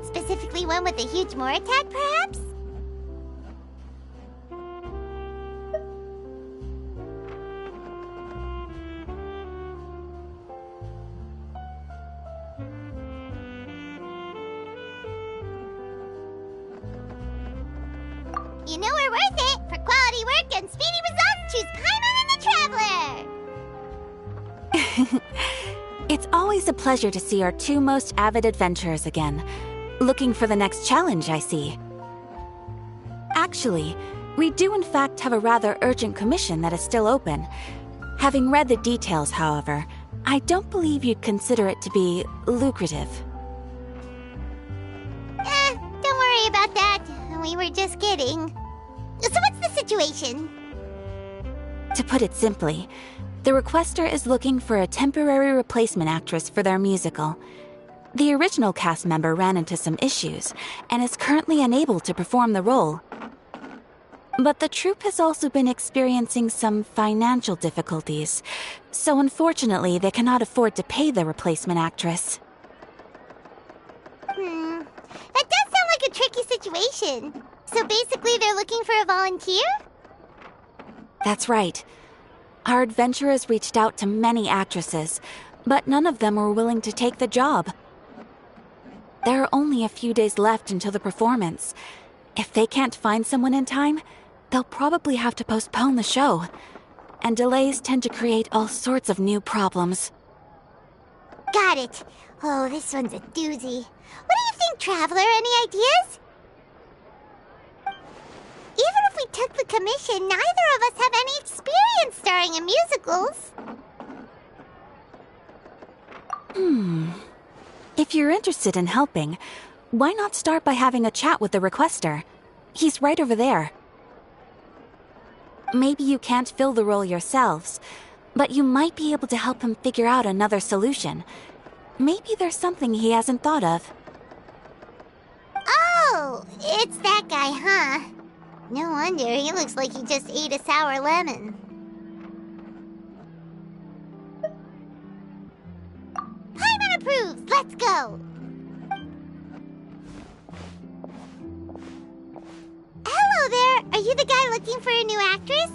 Specifically one with a huge more attack, perhaps? You know we're worth it! For quality work and speedy results, choose Paimon and the Traveler! It's always a pleasure to see our two most avid adventurers again. Looking for the next challenge, I see. Actually, we do in fact have a rather urgent commission that is still open. Having read the details, however, I don't believe you'd consider it to be lucrative. Don't worry about that. We were just kidding. So what's the situation? To put it simply, the requester is looking for a temporary replacement actress for their musical. The original cast member ran into some issues and is currently unable to perform the role. But the troupe has also been experiencing some financial difficulties, so unfortunately they cannot afford to pay the replacement actress. That does sound like a tricky situation. So basically they're looking for a volunteer? That's right. Our adventurers reached out to many actresses, but none of them were willing to take the job. There are only a few days left until the performance. If they can't find someone in time, they'll probably have to postpone the show. And delays tend to create all sorts of new problems. Got it. Oh, this one's a doozy. What do you think, Traveler? Any ideas? Even if we took the commission, neither of us have any experience starring in musicals. If you're interested in helping, why not start by having a chat with the requester? He's right over there. Maybe you can't fill the role yourselves, but you might be able to help him figure out another solution. Maybe there's something he hasn't thought of. Oh, it's that guy, huh? No wonder, he looks like he just ate a sour lemon. Paimon approves! Let's go! Hello there! Are you the guy looking for a new actress?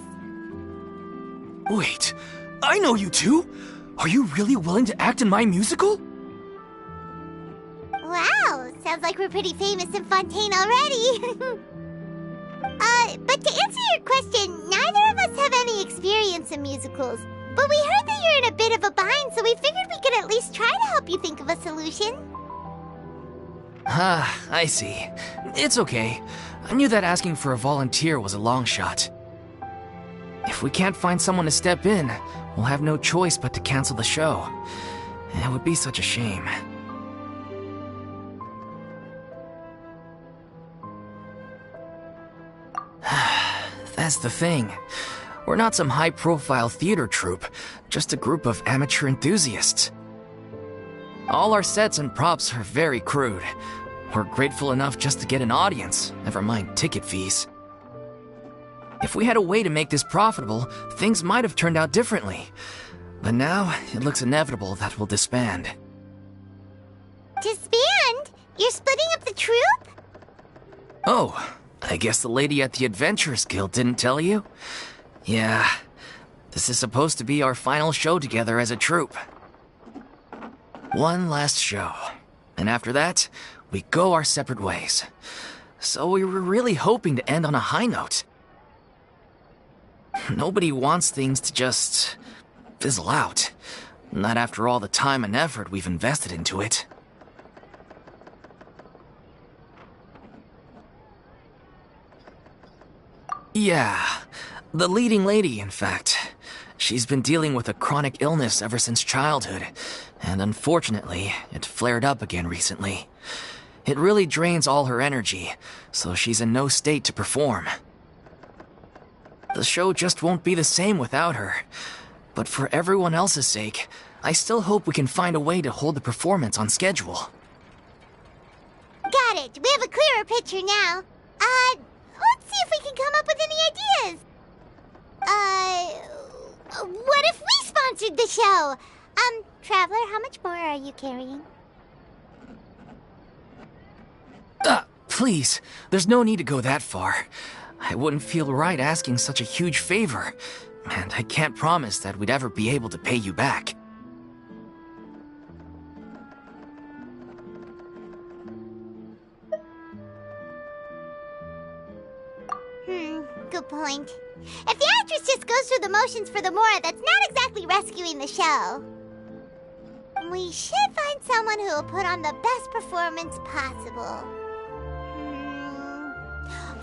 Wait, I know you two! Are you really willing to act in my musical? Wow, sounds like we're pretty famous in Fontaine already. But to answer your question, neither of us have any experience in musicals. But we heard that you're in a bit of a bind, so we figured we could at least try to help you think of a solution. Ah, I see. It's okay. I knew that asking for a volunteer was a long shot. If we can't find someone to step in, we'll have no choice but to cancel the show. It would be such a shame. That's the thing. We're not some high-profile theater troupe, just a group of amateur enthusiasts. All our sets and props are very crude. We're grateful enough just to get an audience, never mind ticket fees. If we had a way to make this profitable, things might have turned out differently. But now, it looks inevitable that we'll disband. Disband? You're splitting up the troupe? Oh, I guess the lady at the Adventurers Guild didn't tell you? Yeah, this is supposed to be our final show together as a troupe. One last show, and after that, we go our separate ways. So we were really hoping to end on a high note. Nobody wants things to just fizzle out. Not after all the time and effort we've invested into it. Yeah, the leading lady, in fact. She's been dealing with a chronic illness ever since childhood, and unfortunately, it flared up again recently. It really drains all her energy, so she's in no state to perform. The show just won't be the same without her. But for everyone else's sake, I still hope we can find a way to hold the performance on schedule. Got it. We have a clearer picture now. Let's see if we can come up with any ideas. What if we sponsored the show? Traveler, how much more are you carrying? Please, there's no need to go that far. I wouldn't feel right asking such a huge favor, and I can't promise that we'd ever be able to pay you back. Good point. If the actress just goes through the motions for the Mora, that's not exactly rescuing the show. We should find someone who will put on the best performance possible.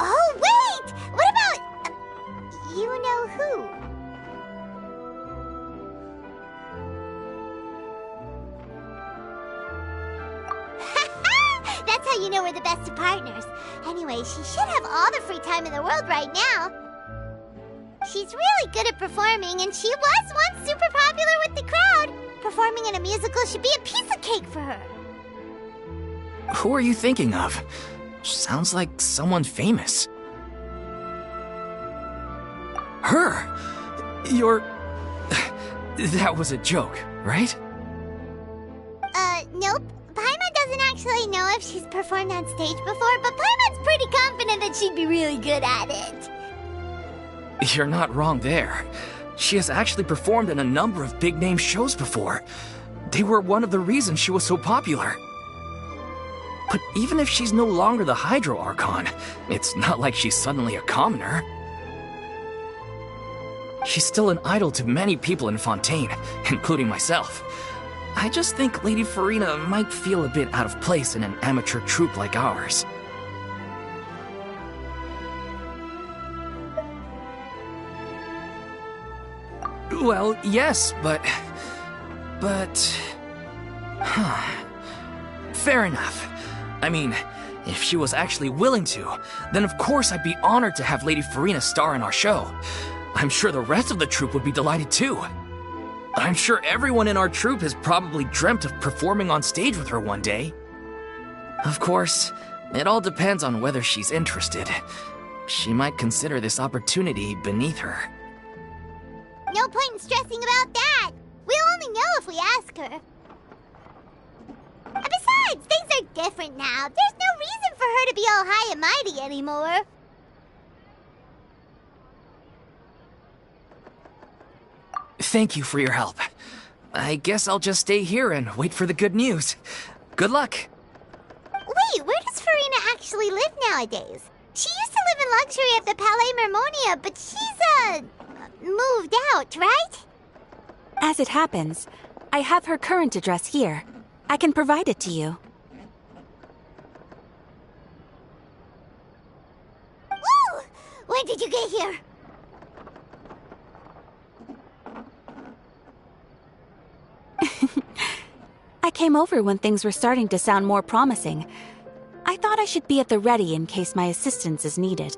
Oh, wait! What about... you know who? That's how you know we're the best of partners. Anyway, she should have all the free time in the world right now. She's really good at performing, and she was once super popular with the crowd. Performing in a musical should be a piece of cake for her. Who are you thinking of? Sounds like someone famous. Her? That was a joke, right? Nope. Paimon doesn't actually know if she's performed on stage before, but Paimon's pretty confident that she'd be really good at it. You're not wrong there. She has actually performed in a number of big-name shows before. They were one of the reasons she was so popular. But even if she's no longer the Hydro Archon, it's not like she's suddenly a commoner. She's still an idol to many people in Fontaine, including myself. I just think Lady Furina might feel a bit out of place in an amateur troupe like ours. Well, yes, but... Fair enough. I mean, if she was actually willing to, then of course I'd be honored to have Lady Furina star in our show. I'm sure the rest of the troupe would be delighted too. I'm sure everyone in our troupe has probably dreamt of performing on stage with her one day. Of course, it all depends on whether she's interested. She might consider this opportunity beneath her. No point in stressing about that. We'll only know if we ask her. And besides, things are different now. There's no reason for her to be all high and mighty anymore. Thank you for your help. I guess I'll just stay here and wait for the good news. Good luck. Wait, where does Furina actually live nowadays? She used to live in luxury at the Palais Mermonia, but she's, moved out, right? As it happens, I have her current address here. I can provide it to you. Woo! When did you get here? I came over when things were starting to sound more promising. I thought I should be at the ready in case my assistance is needed.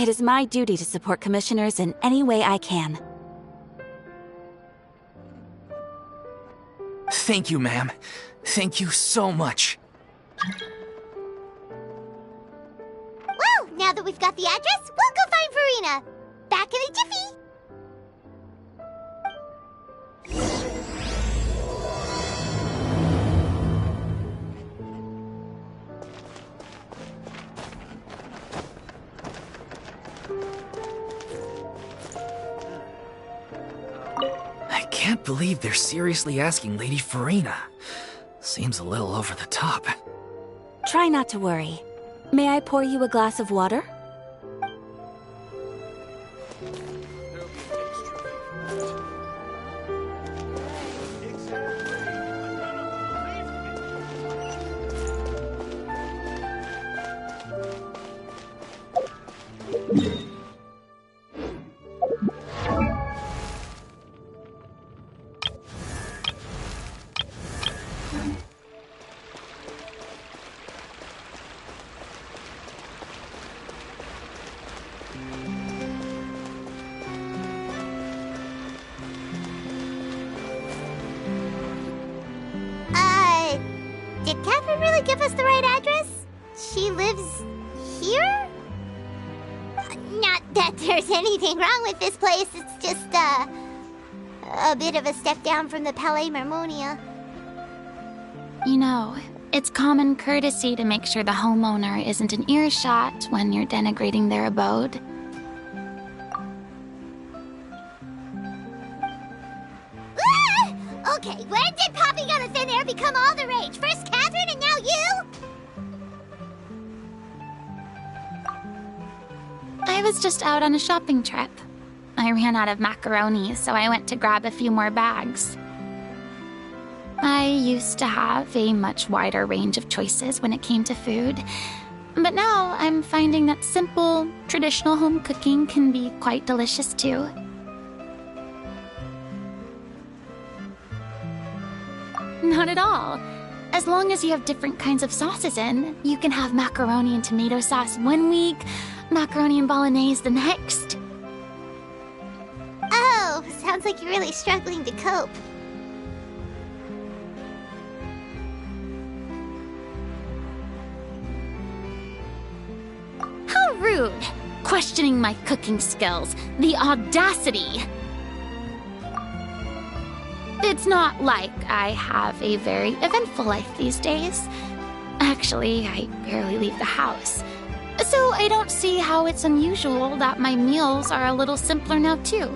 It is my duty to support commissioners in any way I can. Thank you, ma'am. Thank you so much. Well, now that we've got the address, we'll go find Furina. Back in a jiffy. I can't believe they're seriously asking Lady Furina. Seems a little over the top. Try not to worry. May I pour you a glass of water? Did Catherine really give us the right address? She lives here? Not that there's anything wrong with this place, it's just, a bit of a step down from the Palais Marmonia. You know, it's common courtesy to make sure the homeowner isn't in earshot when you're denigrating their abode. Okay, when did popping out of thin air become all the rage? First Catherine and now you? I was just out on a shopping trip. I ran out of macaroni, so I went to grab a few more bags. I used to have a much wider range of choices when it came to food, but now I'm finding that simple, traditional home cooking can be quite delicious too. Not at all. As long as you have different kinds of sauces in, you can have macaroni and tomato sauce one week, macaroni and bolognese the next. Oh, sounds like you're really struggling to cope. How rude! Questioning my cooking skills. The audacity! It's not like I have a very eventful life these days. Actually, I barely leave the house. So I don't see how it's unusual that my meals are a little simpler now too.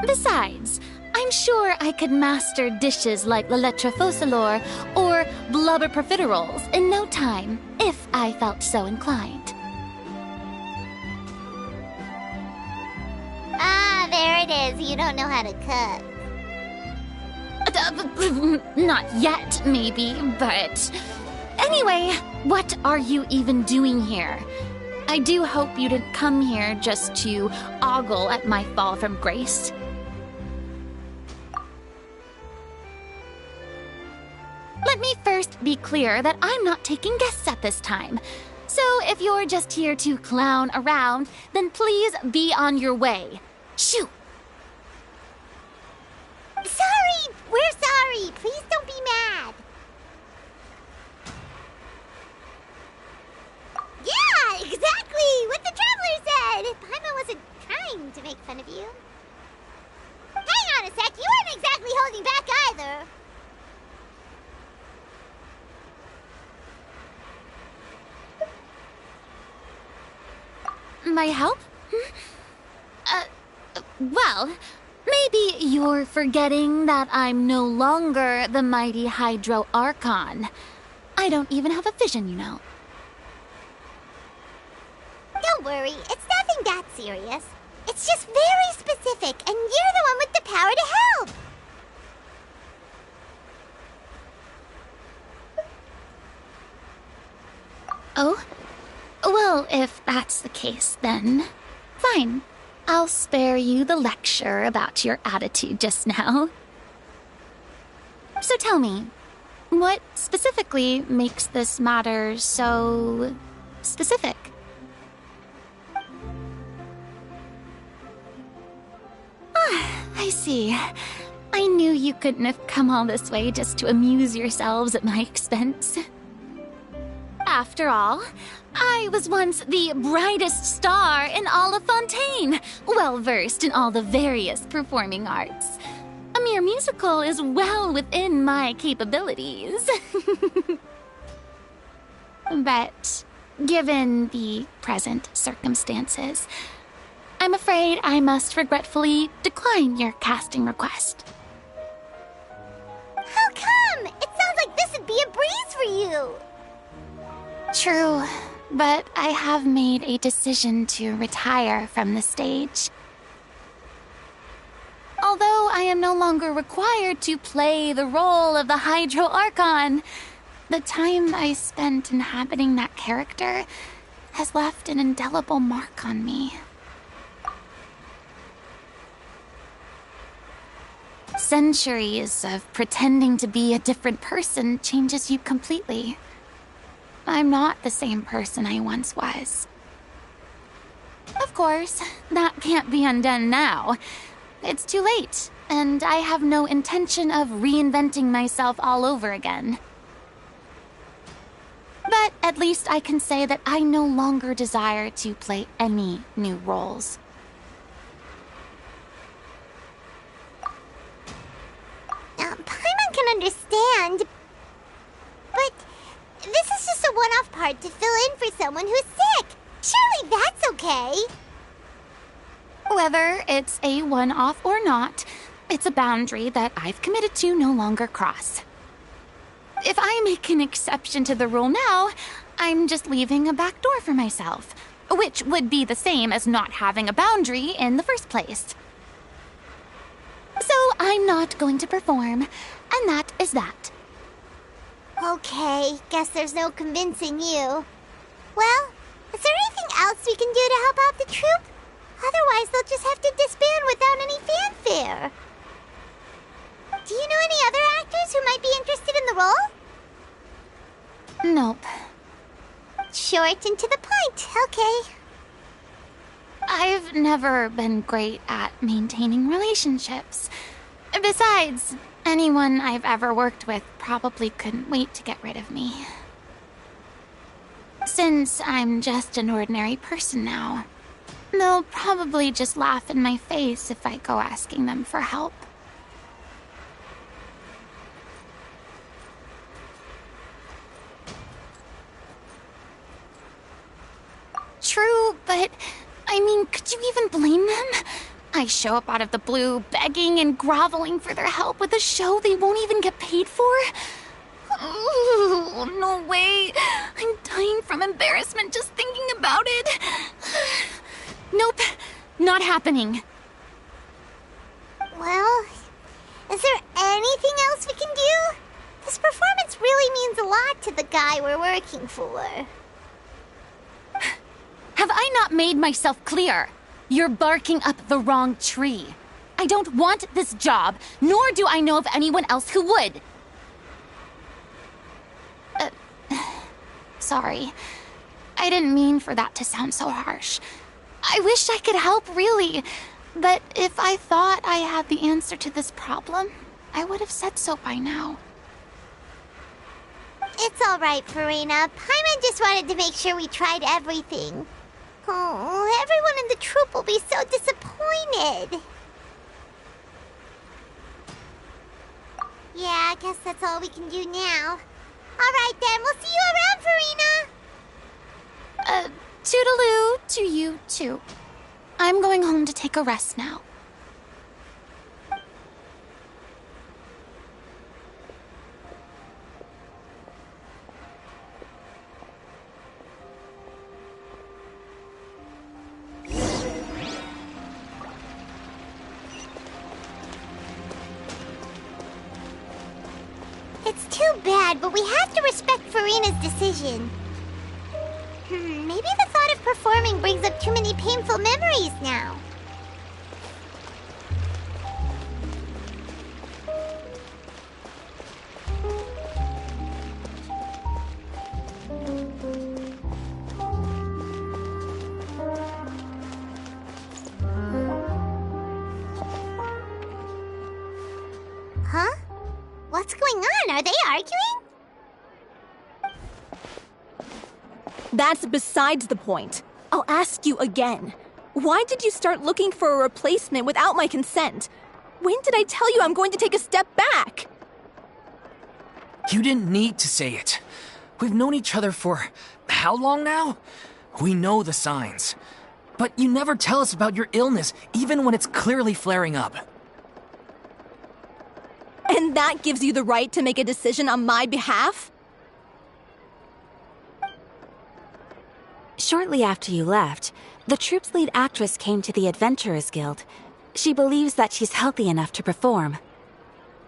Besides, I'm sure I could master dishes like la lettre focilor or blubber profiteroles in no time, if I felt so inclined. Ah, there it is. You don't know how to cook. Not yet, maybe, but... Anyway, what are you even doing here? I do hope you didn't come here just to ogle at my fall from grace. Let me first be clear that I'm not taking guests at this time. So if you're just here to clown around, then please be on your way. Shoo! Sorry! We're sorry! Please don't be mad! Yeah, exactly! What the Traveler said! Paimon wasn't trying to make fun of you. Hang on a sec, you weren't exactly holding back either. My help? Well, maybe you're forgetting that I'm no longer the mighty Hydro Archon. I don't even have a vision, you know. Don't worry, it's nothing that serious. It's just very specific, and you're the one with the power to help. Oh? Well, if that's the case, then fine. I'll spare you the lecture about your attitude just now. So tell me, what specifically makes this matter so specific? I see. I knew you couldn't have come all this way just to amuse yourselves at my expense. After all, I was once the brightest star in all of Fontaine, well-versed in all the various performing arts. A mere musical is well within my capabilities. But given the present circumstances, I'm afraid I must regretfully decline your casting request. How come? It sounds like this would be a breeze for you. True, but I have made a decision to retire from the stage. Although I am no longer required to play the role of the Hydro Archon, the time I spent inhabiting that character has left an indelible mark on me. Centuries of pretending to be a different person changes you completely. I'm not the same person I once was. Of course, that can't be undone now. It's too late, and I have no intention of reinventing myself all over again. But at least I can say that I no longer desire to play any new roles. Paimon can understand, but this is just a one-off part to fill in for someone who's sick. Surely that's okay. Whether it's a one-off or not, it's a boundary that I've committed to no longer cross. If I make an exception to the rule now, I'm just leaving a back door for myself, which would be the same as not having a boundary in the first place. So I'm not going to perform, and that is that. Okay, guess there's no convincing you. Well, is there anything else we can do to help out the troupe? Otherwise, they'll just have to disband without any fanfare. Do you know any other actors who might be interested in the role? Nope. Short and to the point, okay. I've never been great at maintaining relationships. Besides, anyone I've ever worked with probably couldn't wait to get rid of me. Since I'm just an ordinary person now, they'll probably just laugh in my face if I go asking them for help. True, but I mean, could you even blame them? I show up out of the blue, begging and groveling for their help with a show they won't even get paid for? Oh, no way. I'm dying from embarrassment just thinking about it. Nope, not happening. Well, is there anything else we can do? This performance really means a lot to the guy we're working for. Have I not made myself clear? You're barking up the wrong tree. I don't want this job, nor do I know of anyone else who would. Sorry. I didn't mean for that to sound so harsh. I wish I could help, really. But if I thought I had the answer to this problem, I would have said so by now. It's all right, Furina. Paimon just wanted to make sure we tried everything. Oh, everyone in the troupe will be so disappointed. Yeah, I guess that's all we can do now. All right then, we'll see you around, Furina. Toodaloo to you too. I'm going home to take a rest now. It's too bad, but we have to respect Furina's decision. Maybe the thought of performing brings up too many painful memories now. Huh? What's going on? Are they arguing? That's besides the point. I'll ask you again. Why did you start looking for a replacement without my consent? When did I tell you I'm going to take a step back? You didn't need to say it. We've known each other for how long now? We know the signs. But you never tell us about your illness, even when it's clearly flaring up. And that gives you the right to make a decision on my behalf? Shortly after you left, the troupe's lead actress came to the Adventurers Guild. She believes that she's healthy enough to perform.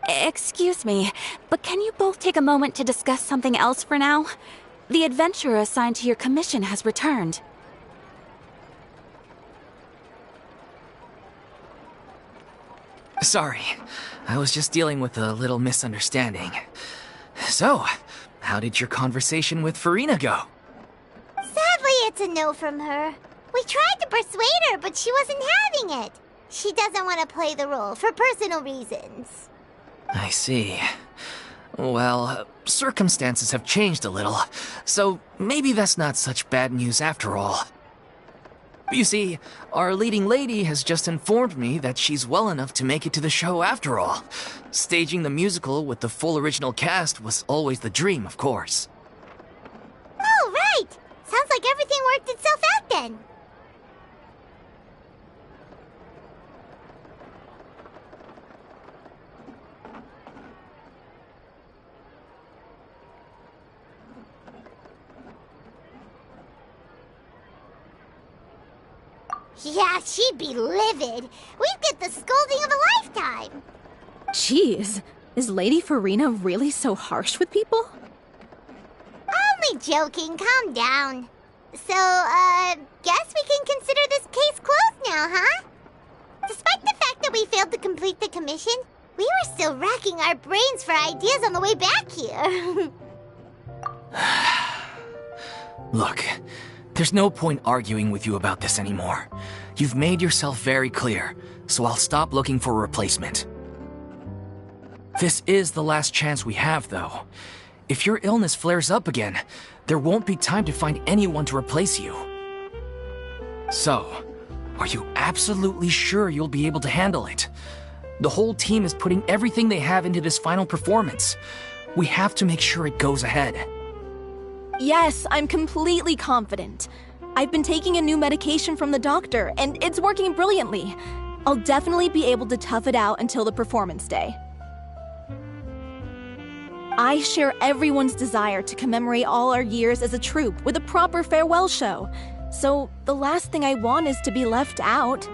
Excuse me, but can you both take a moment to discuss something else for now? The adventurer assigned to your commission has returned. Sorry, I was just dealing with a little misunderstanding. So, how did your conversation with Furina go? Sadly, it's a no from her. We tried to persuade her, but she wasn't having it. She doesn't want to play the role for personal reasons. I see. Well, circumstances have changed a little, so maybe that's not such bad news after all. You see, our leading lady has just informed me that she's well enough to make it to the show after all. Staging the musical with the full original cast was always the dream, of course. Oh, right! Sounds like everything worked itself out then. Yeah, she'd be livid. We'd get the scolding of a lifetime. Jeez, is Lady Furina really so harsh with people? Only joking, calm down. So, guess we can consider this case closed now, huh? Despite the fact that we failed to complete the commission, we were still racking our brains for ideas on the way back here. Look, there's no point arguing with you about this anymore. You've made yourself very clear, so I'll stop looking for a replacement. This is the last chance we have, though. If your illness flares up again, there won't be time to find anyone to replace you. So, are you absolutely sure you'll be able to handle it? The whole team is putting everything they have into this final performance. We have to make sure it goes ahead. Yes, I'm completely confident. I've been taking a new medication from the doctor, and it's working brilliantly. I'll definitely be able to tough it out until the performance day. I share everyone's desire to commemorate all our years as a troupe with a proper farewell show. So the last thing I want is to be left out.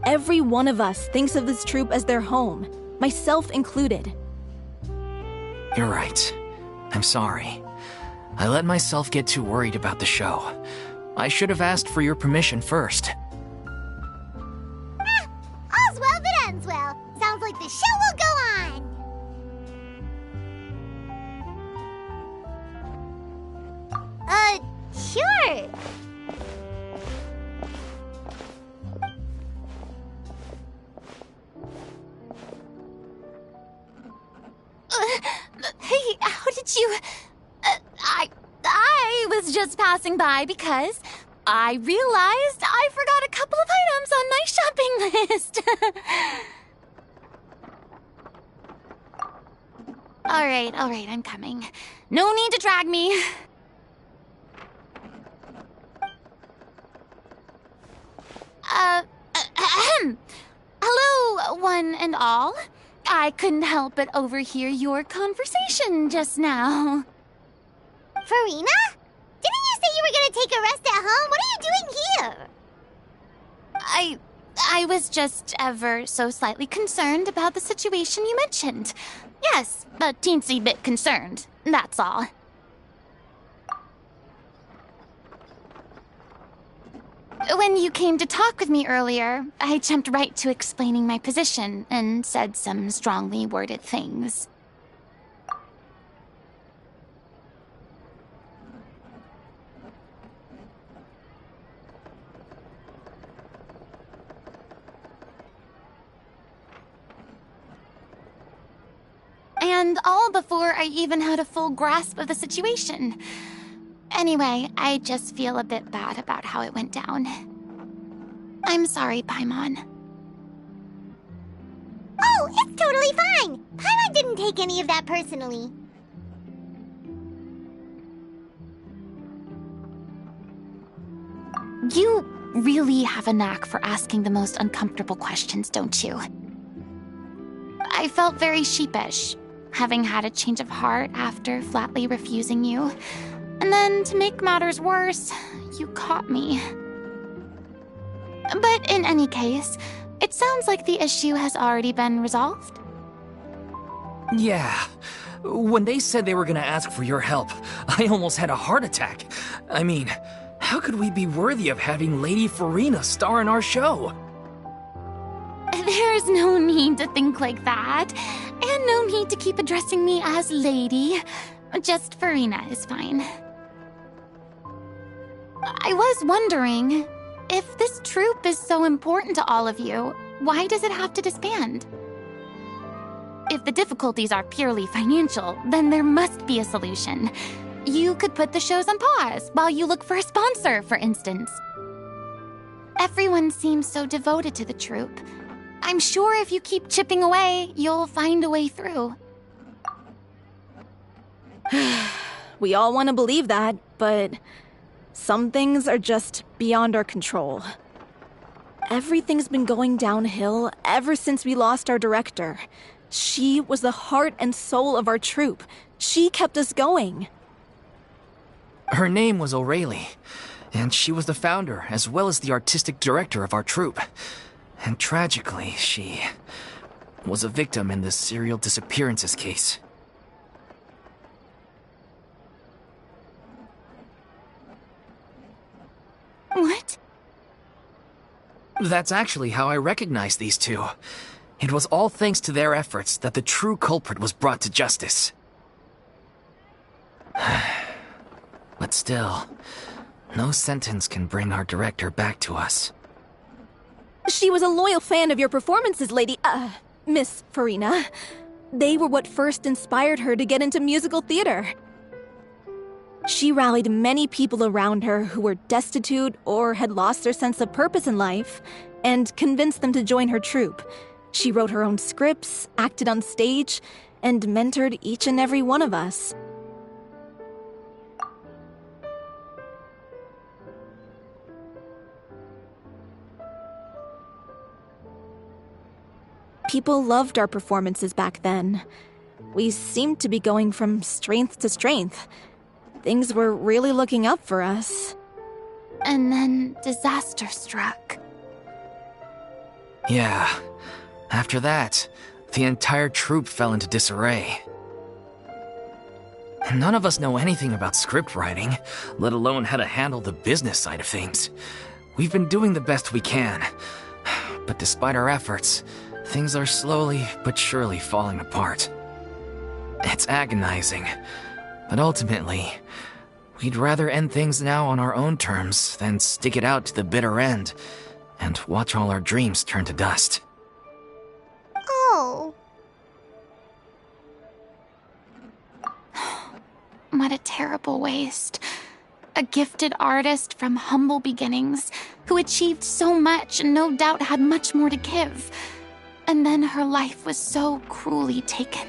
Every one of us thinks of this troupe as their home, myself included. You're right. I'm sorry. I let myself get too worried about the show. I should have asked for your permission first. All's well that ends well. Sounds like the show will go on. Sure. Hey, how did you... I was just passing by because I realized I forgot a couple of items on my shopping list. All right, I'm coming. No need to drag me. Hello, one and all. I couldn't help but overhear your conversation just now. Furina? Didn't you say you were gonna take a rest at home? What are you doing here? I was just ever so slightly concerned about the situation you mentioned. Yes, a teensy bit concerned, that's all. When you came to talk with me earlier, I jumped right to explaining my position and said some strongly worded things. And all before I even had a full grasp of the situation. Anyway, I just feel a bit bad about how it went down. I'm sorry, Paimon. Oh, it's totally fine. Paimon didn't take any of that personally. You really have a knack for asking the most uncomfortable questions, don't you? I felt very sheepish, having had a change of heart after flatly refusing you. And then, to make matters worse, you caught me. But in any case, it sounds like the issue has already been resolved. Yeah. When they said they were gonna ask for your help, I almost had a heart attack. I mean, how could we be worthy of having Lady Furina star in our show? There's no need to think like that, and no need to keep addressing me as Lady. Just Furina is fine. I was wondering, if this troupe is so important to all of you, why does it have to disband? If the difficulties are purely financial, then there must be a solution. You could put the shows on pause while you look for a sponsor, for instance. Everyone seems so devoted to the troupe. I'm sure if you keep chipping away, you'll find a way through. We all want to believe that, but some things are just beyond our control. Everything's been going downhill ever since we lost our director. She was the heart and soul of our troupe. She kept us going. Her name was O'Reilly, and she was the founder as well as the artistic director of our troupe. And tragically, she was a victim in this serial disappearances case. What? That's actually how I recognized these two. It was all thanks to their efforts that the true culprit was brought to justice. But still, no sentence can bring our director back to us. She was a loyal fan of your performances, Miss Furina. They were what first inspired her to get into musical theater. She rallied many people around her who were destitute or had lost their sense of purpose in life, and convinced them to join her troupe. She wrote her own scripts, acted on stage, and mentored each and every one of us. People loved our performances back then. We seemed to be going from strength to strength. Things were really looking up for us. And then disaster struck. Yeah. After that, the entire troupe fell into disarray. None of us know anything about script writing, let alone how to handle the business side of things. We've been doing the best we can. But despite our efforts, things are slowly but surely falling apart. It's agonizing, but ultimately, we'd rather end things now on our own terms than stick it out to the bitter end and watch all our dreams turn to dust. Oh. What a terrible waste. A gifted artist from humble beginnings who achieved so much and no doubt had much more to give. And then her life was so cruelly taken.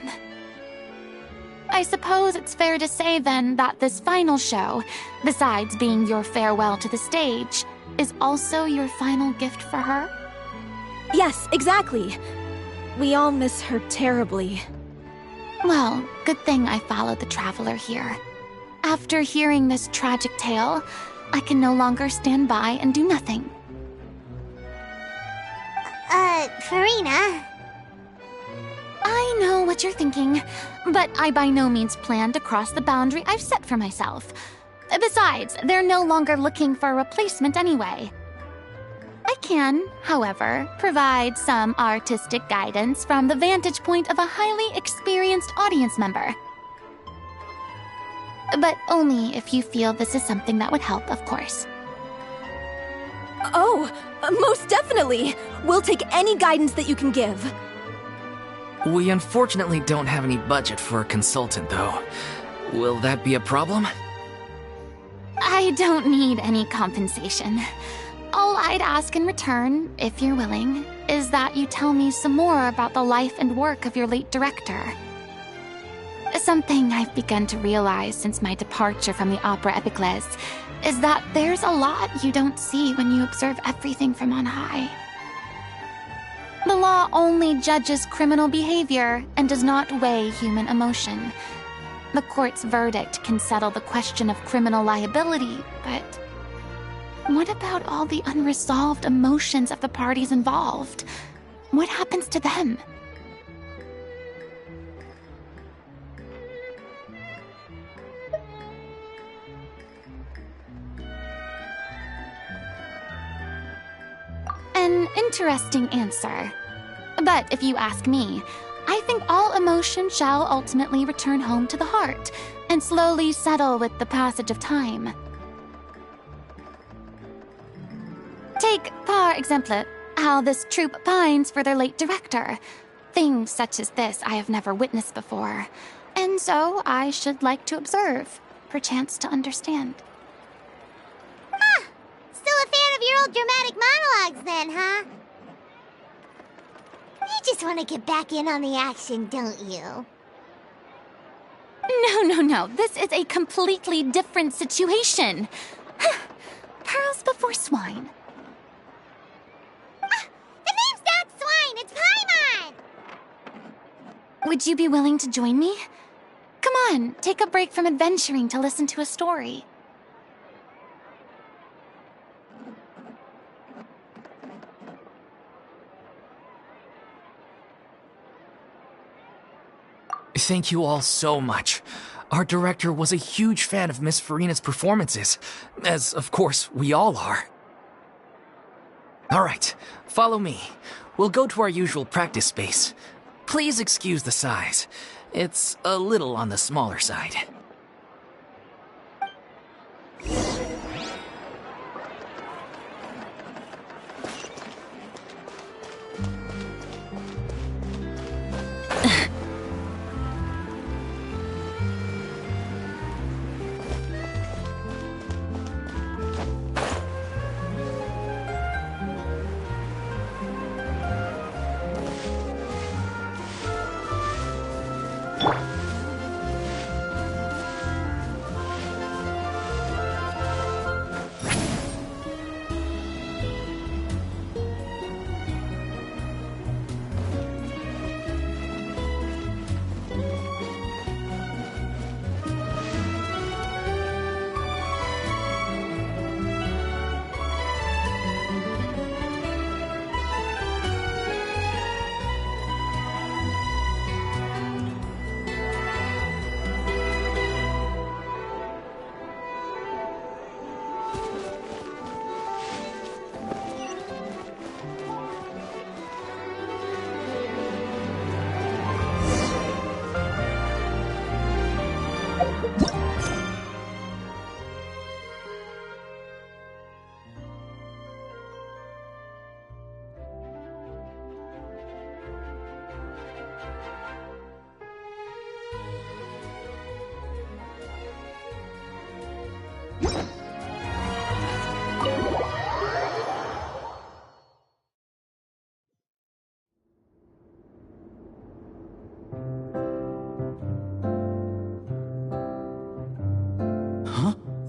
I suppose it's fair to say then that this final show, besides being your farewell to the stage, is also your final gift for her? Yes, exactly. We all miss her terribly. Well, good thing I followed the traveler here. After hearing this tragic tale, I can no longer stand by and do nothing. Furina. I know what you're thinking, but I by no means plan to cross the boundary I've set for myself. Besides, they're no longer looking for a replacement anyway. I can, however, provide some artistic guidance from the vantage point of a highly experienced audience member. But only if you feel this is something that would help, of course. Oh, most definitely! We'll take any guidance that you can give. We unfortunately don't have any budget for a consultant, though. Will that be a problem? I don't need any compensation. All I'd ask in return, if you're willing, is that you tell me some more about the life and work of your late director. Something I've begun to realize since my departure from the Opera Epiclese is that there's a lot you don't see when you observe everything from on high. The law only judges criminal behavior and does not weigh human emotion. The court's verdict can settle the question of criminal liability, but what about all the unresolved emotions of the parties involved? What happens to them? An interesting answer. But if you ask me, I think all emotion shall ultimately return home to the heart and slowly settle with the passage of time. Take, par exemple, how this troupe pines for their late director. Things such as this I have never witnessed before, and so I should like to observe, perchance to understand. Huh. Still a fan of your old dramatic monologues then, huh? You just want to get back in on the action, don't you? No. This is a completely different situation. Pearls before swine. The name's not Swine, it's Paimon! Would you be willing to join me? Come on, take a break from adventuring to listen to a story. Thank you all so much. Our director was a huge fan of Miss Furina's performances, as of course we all are. Alright, follow me. We'll go to our usual practice space. Please excuse the size. It's a little on the smaller side.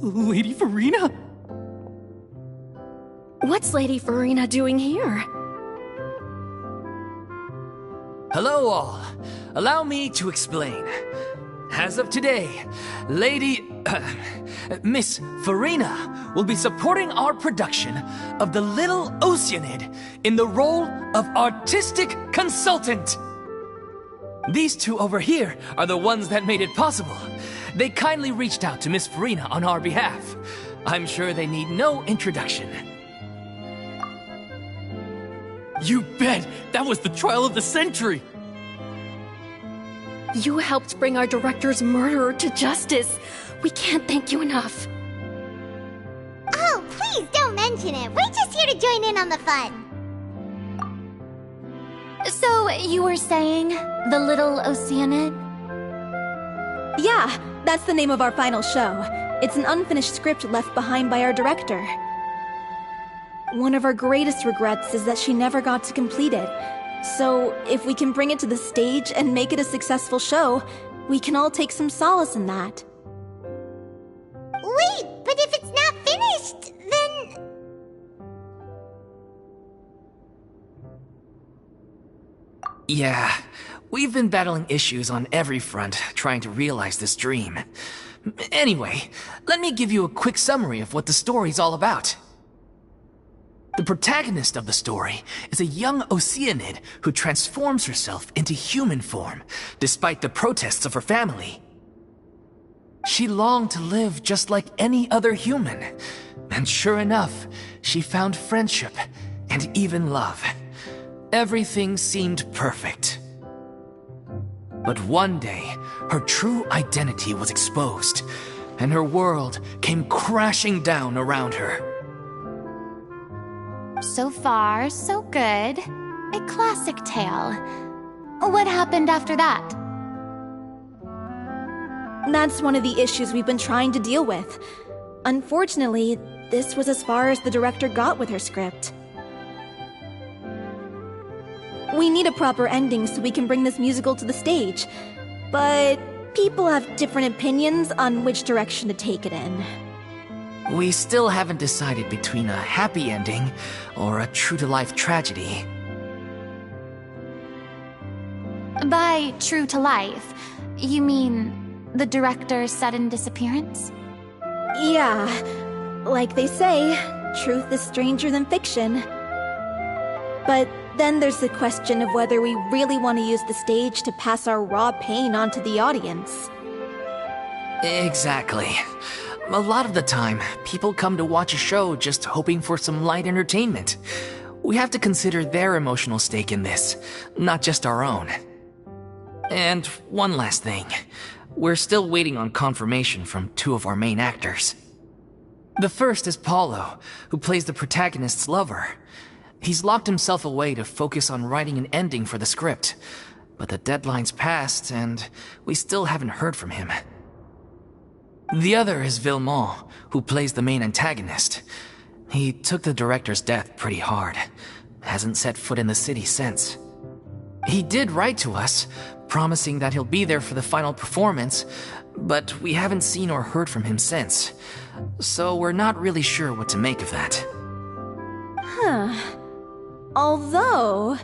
Lady Furina? What's Lady Furina doing here? Hello all. Allow me to explain. As of today, Miss Furina will be supporting our production of the Little Oceanid in the role of artistic consultant. These two over here are the ones that made it possible. They kindly reached out to Miss Furina on our behalf. I'm sure they need no introduction. You bet! That was the trial of the century! You helped bring our director's murderer to justice. We can't thank you enough. Oh, please don't mention it. We're just here to join in on the fun. So, you were saying the Little Oceanid? Yeah, that's the name of our final show. It's an unfinished script left behind by our director. One of our greatest regrets is that she never got to complete it. So, if we can bring it to the stage and make it a successful show, we can all take some solace in that. Wait, but if it's not finished, then... Yeah, We've been battling issues on every front, trying to realize this dream. Anyway, let me give you a quick summary of what the story's all about. The protagonist of the story is a young Oceanid who transforms herself into human form, despite the protests of her family. She longed to live just like any other human, and sure enough, she found friendship and even love. Everything seemed perfect. But one day, her true identity was exposed, and her world came crashing down around her. So far, so good. A classic tale. What happened after that? That's one of the issues we've been trying to deal with. Unfortunately, this was as far as the director got with her script. We need a proper ending so we can bring this musical to the stage. But people have different opinions on which direction to take it in. We still haven't decided between a happy ending or a true-to-life tragedy. By true to life, you mean the director's sudden disappearance? Yeah, like they say, truth is stranger than fiction. But then there's the question of whether we really want to use the stage to pass our raw pain onto the audience. Exactly. A lot of the time, people come to watch a show just hoping for some light entertainment. We have to consider their emotional stake in this, not just our own. And one last thing. We're still waiting on confirmation from two of our main actors. The first is Paulo, who plays the protagonist's lover. He's locked himself away to focus on writing an ending for the script, but the deadline's passed and we still haven't heard from him. The other is Villemont, who plays the main antagonist. He took the director's death pretty hard. Hasn't set foot in the city since. He did write to us, promising that he'll be there for the final performance, but we haven't seen or heard from him since. So we're not really sure what to make of that. Huh. Although,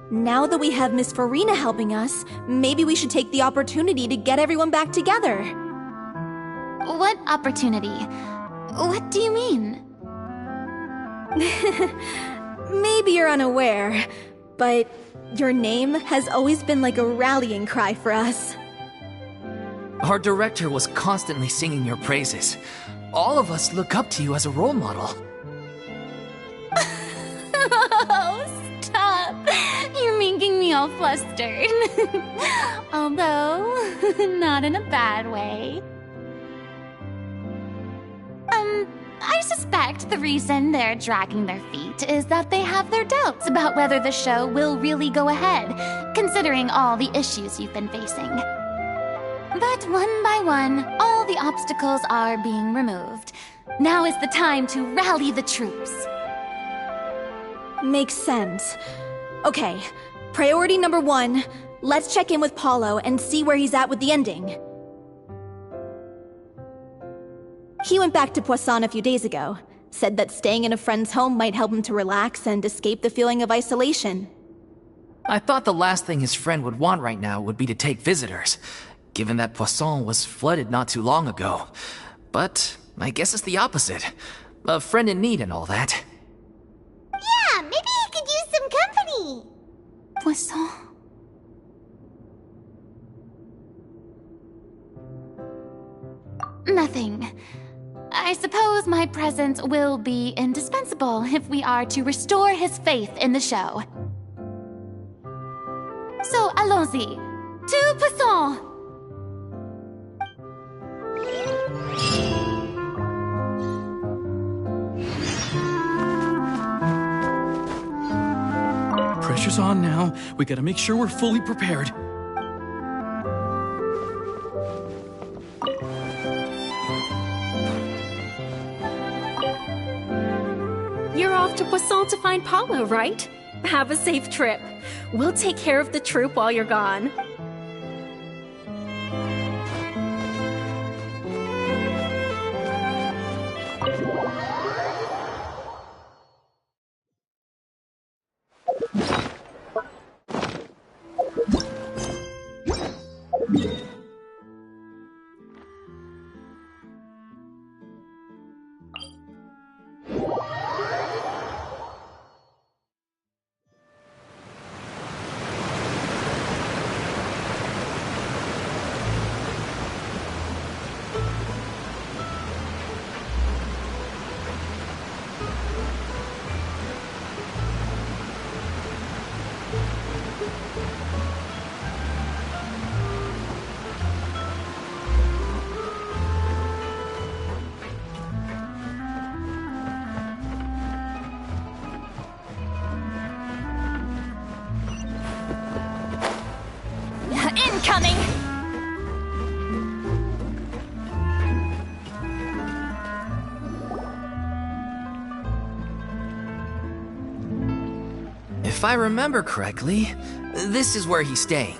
now that we have Miss Furina helping us, maybe we should take the opportunity to get everyone back together. What opportunity? What do you mean? Maybe you're unaware, but your name has always been like a rallying cry for us. Our director was constantly singing your praises. All of us look up to you as a role model. Oh, stop! You're making me all flustered. Although, not in a bad way. I suspect the reason they're dragging their feet is that they have their doubts about whether the show will really go ahead, considering all the issues you've been facing. But one by one, all the obstacles are being removed. Now is the time to rally the troops. Makes sense. Okay, priority number 1, let's check in with Paulo and see where he's at with the ending. He went back to Poisson a few days ago, said that staying in a friend's home might help him to relax and escape the feeling of isolation. I thought the last thing his friend would want right now would be to take visitors, given that Poisson was flooded not too long ago. But I guess it's the opposite. A friend in need and all that. Yeah, maybe he could use some company. Poisson. Nothing. I suppose my presence will be indispensable if we are to restore his faith in the show. So, allons-y. To Poisson! Pressure's on now. We gotta make sure we're fully prepared. You're off to Poisson to find Paulo, right? Have a safe trip. We'll take care of the troop while you're gone. I remember correctly, this is where he's staying.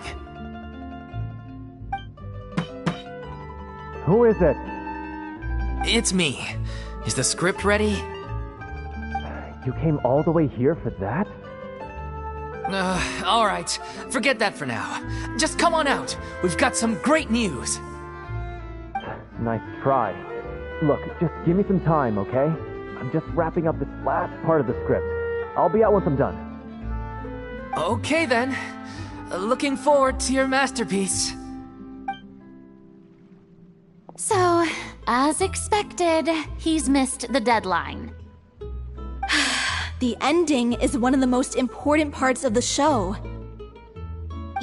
Who is it? It's me. Is the script ready? You came all the way here for that? Alright. Forget that for now. Just come on out. We've got some great news. Nice try. Look, just give me some time, okay? I'm just wrapping up this last part of the script. I'll be out once I'm done. Okay then. Looking forward to your masterpiece. So, as expected, he's missed the deadline. The ending is one of the most important parts of the show.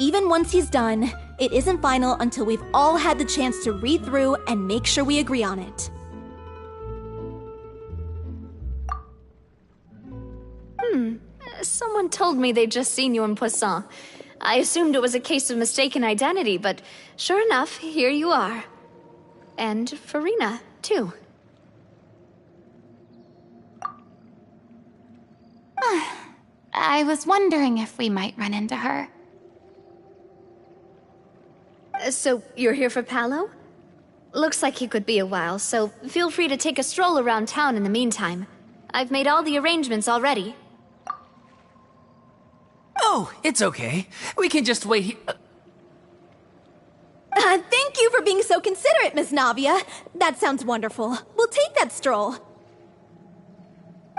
Even once he's done, it isn't final until we've all had the chance to read through and make sure we agree on it. Someone told me they'd just seen you in Poisson. I assumed it was a case of mistaken identity, but sure enough, here you are. And Furina, too. I was wondering if we might run into her. So, you're here for Paolo? Looks like he could be a while, so feel free to take a stroll around town in the meantime. I've made all the arrangements already. Oh, it's okay. We can just wait here. Thank you for being so considerate, Miss Navia. That sounds wonderful. We'll take that stroll.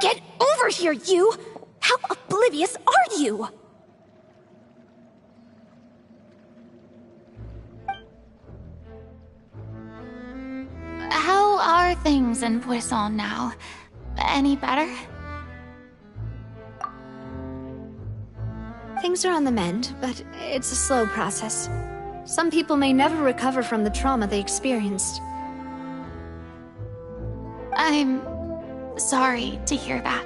Get over here, you! How oblivious are you? How are things in Poisson now? Any better? Things are on the mend, but it's a slow process. Some people may never recover from the trauma they experienced. I'm sorry to hear that.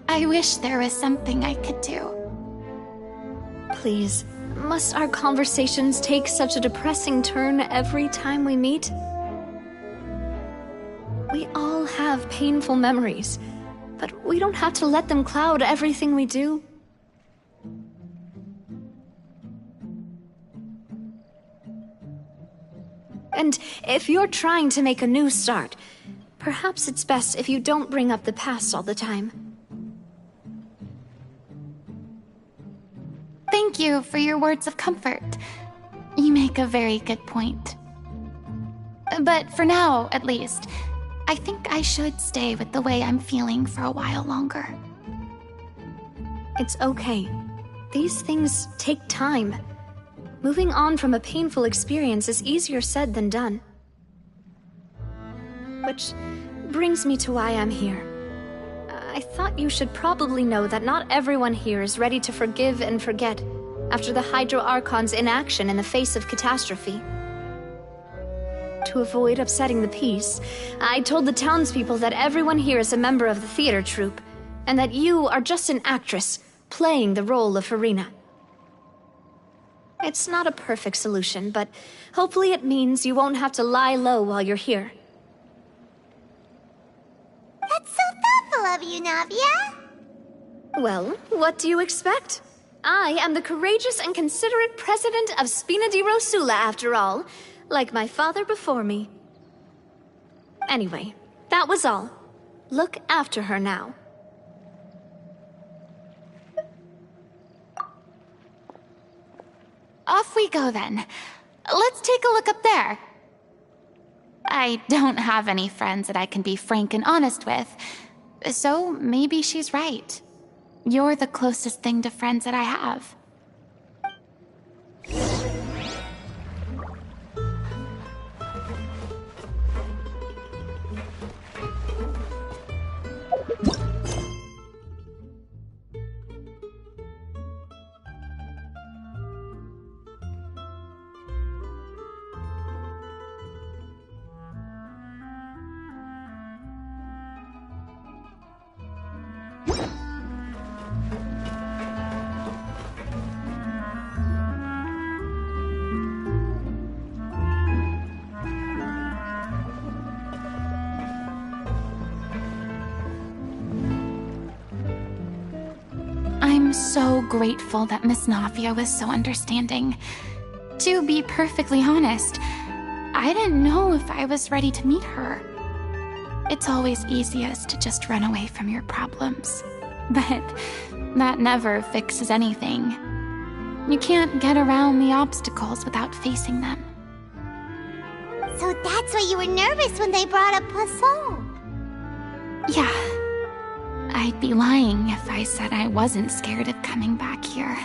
I wish there was something I could do. Please, must our conversations take such a depressing turn every time we meet? We all have painful memories, but we don't have to let them cloud everything we do. And if you're trying to make a new start, perhaps it's best if you don't bring up the past all the time. Thank you for your words of comfort. You make a very good point. But for now, at least, I think I should stay with the way I'm feeling for a while longer. It's okay. These things take time. Moving on from a painful experience is easier said than done. Which brings me to why I'm here. I thought you should probably know that not everyone here is ready to forgive and forget after the Hydro Archon's inaction in the face of catastrophe. To avoid upsetting the peace, I told the townspeople that everyone here is a member of the theater troupe, and that you are just an actress playing the role of Furina. It's not a perfect solution, but hopefully it means you won't have to lie low while you're here. That's so thoughtful of you, Navia. Well, what do you expect? I am the courageous and considerate president of Spina di Rosula, after all, like my father before me. Anyway, that was all. Look after her now. Off we go then. Let's take a look up there. I don't have any friends that I can be frank and honest with, so maybe she's right. You're the closest thing to friends that I have. so grateful that Miss Navia was so understanding. To be perfectly honest, I didn't know if I was ready to meet her. It's always easiest to just run away from your problems. But that never fixes anything. You can't get around the obstacles without facing them. So that's why you were nervous when they brought up Poisson. Yeah. I'd be lying if I said I wasn't scared of coming back here.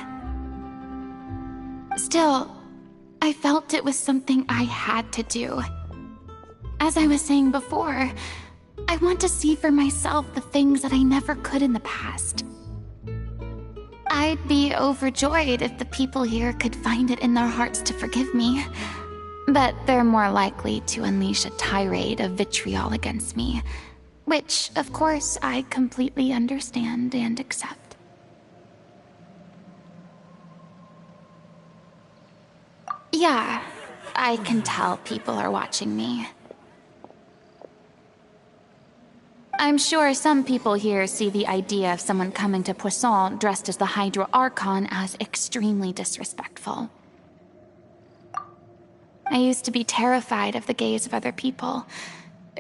Still, I felt it was something I had to do. As I was saying before, I want to see for myself the things that I never could in the past. I'd be overjoyed if the people here could find it in their hearts to forgive me. But they're more likely to unleash a tirade of vitriol against me, which, of course, I completely understand and accept. Yeah, I can tell people are watching me. I'm sure some people here see the idea of someone coming to Poisson dressed as the Hydro Archon as extremely disrespectful. I used to be terrified of the gaze of other people,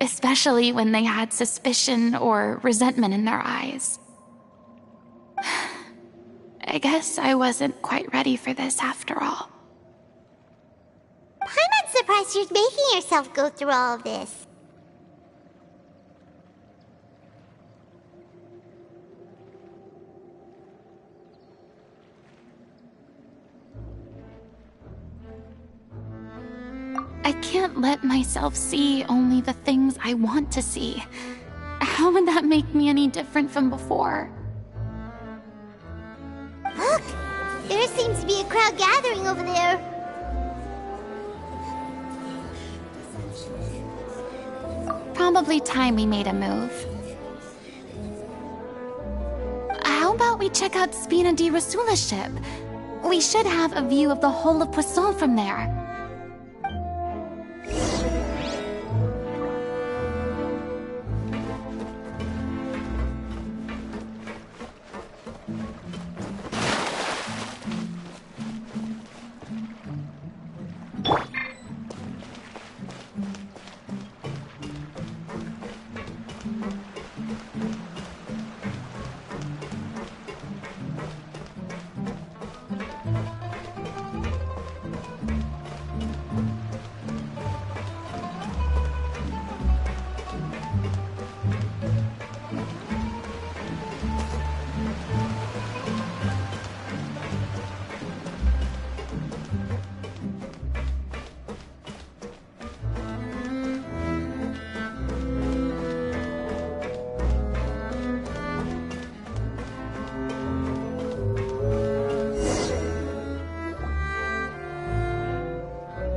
especially when they had suspicion or resentment in their eyes. I guess I wasn't quite ready for this after all. I'm not surprised you're making yourself go through all of this. I can't let myself see only the things I want to see. How would that make me any different from before? Look! There seems to be a crowd gathering over there. Probably time we made a move. How about we check out Spina di Rosula's ship? We should have a view of the whole of Poisson from there.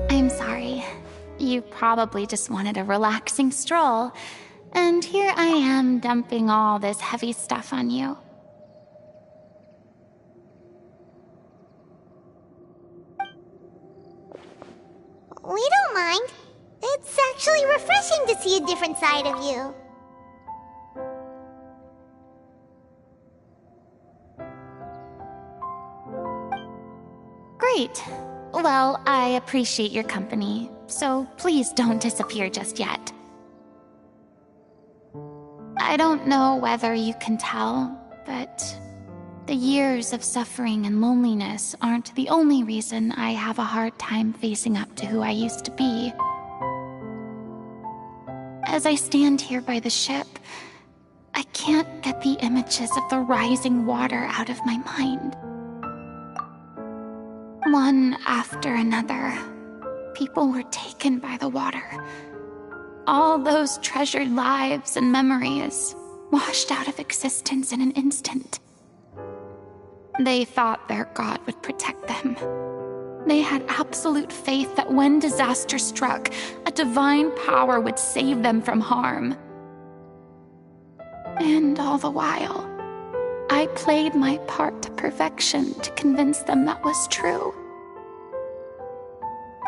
I'm sorry. You probably just wanted a relaxing stroll, and here I am dumping all this heavy stuff on you. We don't mind. It's actually refreshing to see a different side of you. Great. Well, I appreciate your company, so please don't disappear just yet. I don't know whether you can tell, but the years of suffering and loneliness aren't the only reason I have a hard time facing up to who I used to be. As I stand here by the ship, I can't get the images of the rising water out of my mind. One after another, people were taken by the water. All those treasured lives and memories washed out of existence in an instant. They thought their god would protect them. They had absolute faith that when disaster struck, a divine power would save them from harm. And all the while, I played my part to perfection to convince them that was true.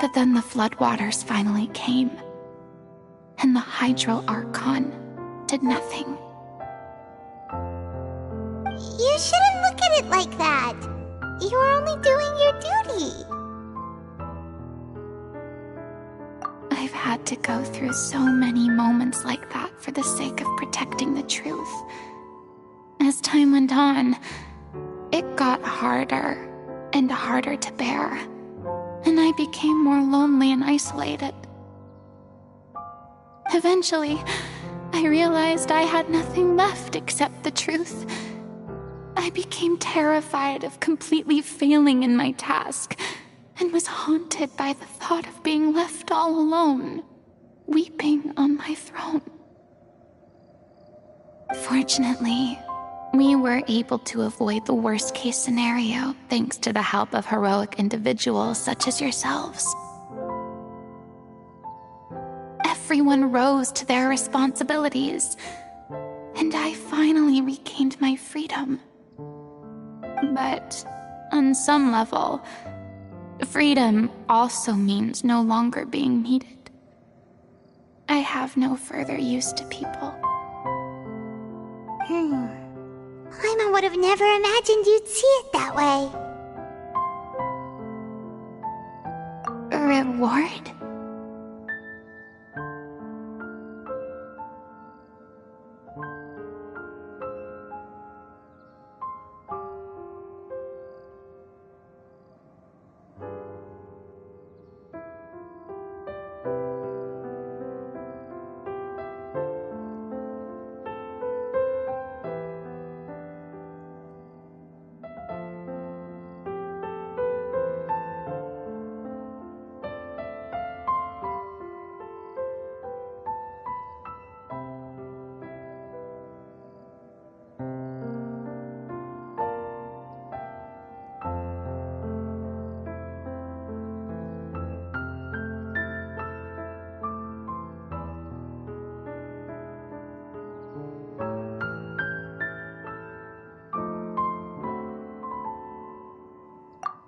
But then the floodwaters finally came, and the Hydro Archon did nothing. You shouldn't look at it like that? You were only doing your duty. I've had to go through so many moments like that for the sake of protecting the truth. As time went on, it got harder and harder to bear, and I became more lonely and isolated. Eventually, I realized I had nothing left except the truth. I became terrified of completely failing in my task, and was haunted by the thought of being left all alone, weeping on my throne. Fortunately, we were able to avoid the worst-case scenario thanks to the help of heroic individuals such as yourselves. Everyone rose to their responsibilities, and I finally regained my freedom. But on some level, freedom also means no longer being needed. I have no further use to people. Paimon would have never imagined you'd see it that way. A reward?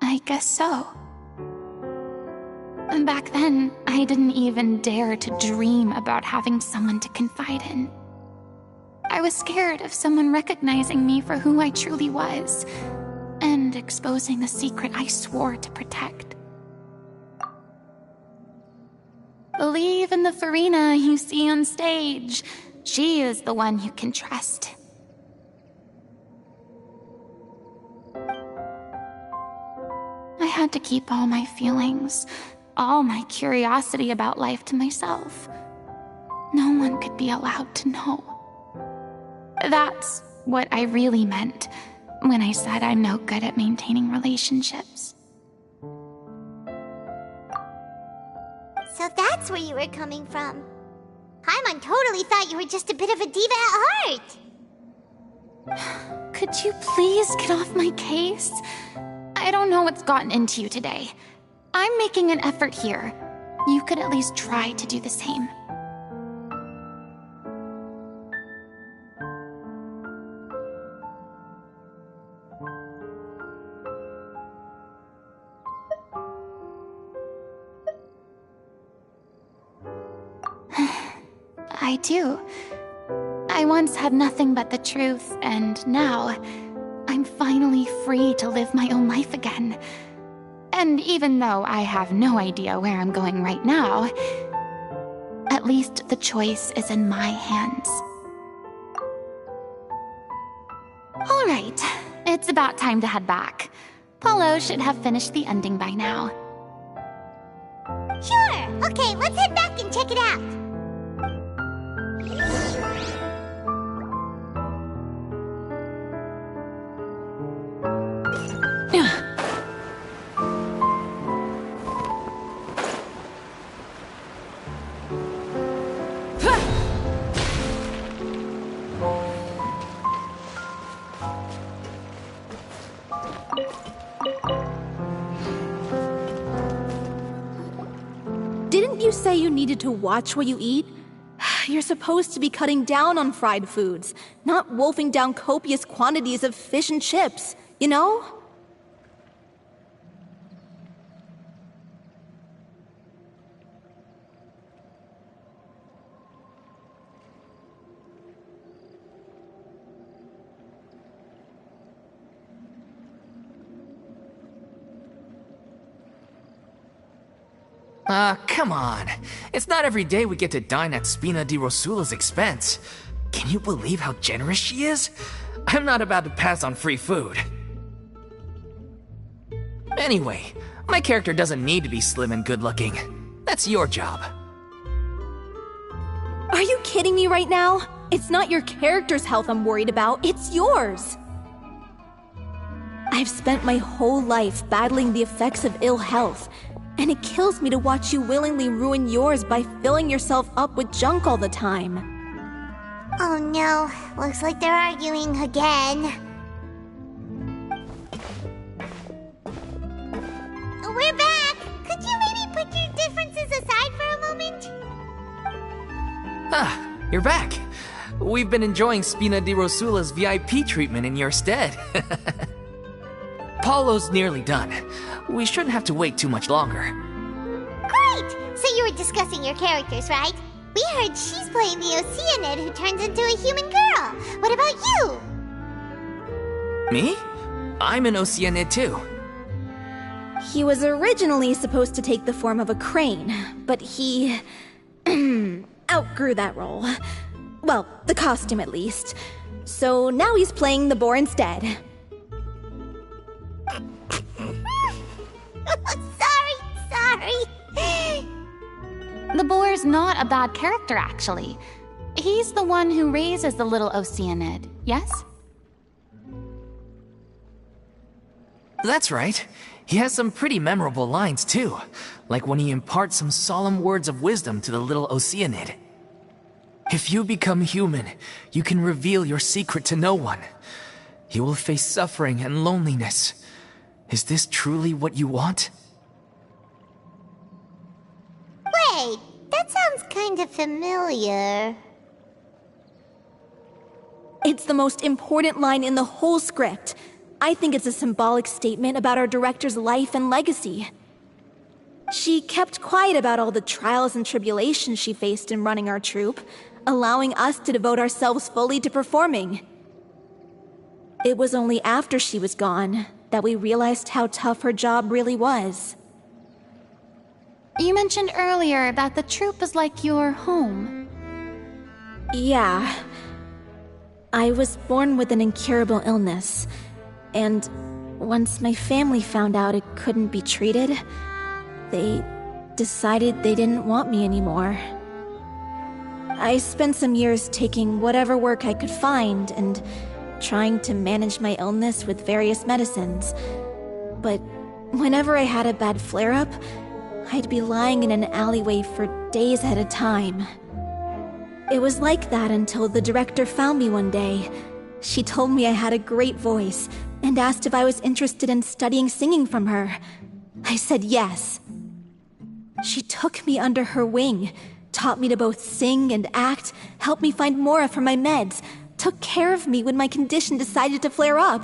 I guess so. And back then, I didn't even dare to dream about having someone to confide in. I was scared of someone recognizing me for who I truly was, and exposing the secret I swore to protect. Believe in the Furina you see on stage. She is the one you can trust. I had to keep all my feelings, all my curiosity about life to myself. No one could be allowed to know. That's what I really meant when I said I'm no good at maintaining relationships. So that's where you were coming from. Paimon totally thought you were just a bit of a diva at heart. Could you please get off my case? I don't know what's gotten into you today. I'm making an effort here. You could at least try to do the same. I do. I once had nothing but the truth, and now I'm finally free to live my own life again. And even though I have no idea where I'm going right now, at least the choice is in my hands. All right, it's about time to head back. Paulo should have finished the ending by now. Sure! Okay, let's head back and check it out. Didn't you say you needed to watch what you eat? You're supposed to be cutting down on fried foods, not wolfing down copious quantities of fish and chips, you know? Come on. It's not every day we get to dine at Spina di Rosula's expense. Can you believe how generous she is? I'm not about to pass on free food. Anyway, my character doesn't need to be slim and good-looking. That's your job. Are you kidding me right now? It's not your character's health I'm worried about, it's yours! I've spent my whole life battling the effects of ill health, and it kills me to watch you willingly ruin yours by filling yourself up with junk all the time. Oh no, looks like they're arguing again. We're back! Could you maybe put your differences aside for a moment? Ah, you're back. We've been enjoying Spina di Rosula's VIP treatment in your stead. Paulo's nearly done. We shouldn't have to wait too much longer. Great! So you were discussing your characters, right? We heard she's playing the Oceanid who turns into a human girl. What about you? Me? I'm an Oceanid too. He was originally supposed to take the form of a crane, but he outgrew that role. Well, the costume at least. So now he's playing the boar instead. Sorry. The boar's not a bad character, actually. He's the one who raises the little Oceanid, yes? That's right. He has some pretty memorable lines too, like when he imparts some solemn words of wisdom to the little Oceanid. If you become human, you can reveal your secret to no one. You will face suffering and loneliness. Is this truly what you want? Wait, that sounds kind of familiar. It's the most important line in the whole script. I think it's a symbolic statement about our director's life and legacy. She kept quiet about all the trials and tribulations she faced in running our troupe, allowing us to devote ourselves fully to performing. It was only after she was gone that we realized how tough her job really was. You mentioned earlier that the troupe is like your home. Yeah. I was born with an incurable illness, and once my family found out it couldn't be treated, they decided they didn't want me anymore. I spent some years taking whatever work I could find and trying to manage my illness with various medicines. But whenever I had a bad flare-up, I'd be lying in an alleyway for days at a time. It was like that until the director found me one day. She told me I had a great voice and asked if I was interested in studying singing from her. I said yes. She took me under her wing, taught me to both sing and act, helped me find Mora for my meds, took care of me when my condition decided to flare up.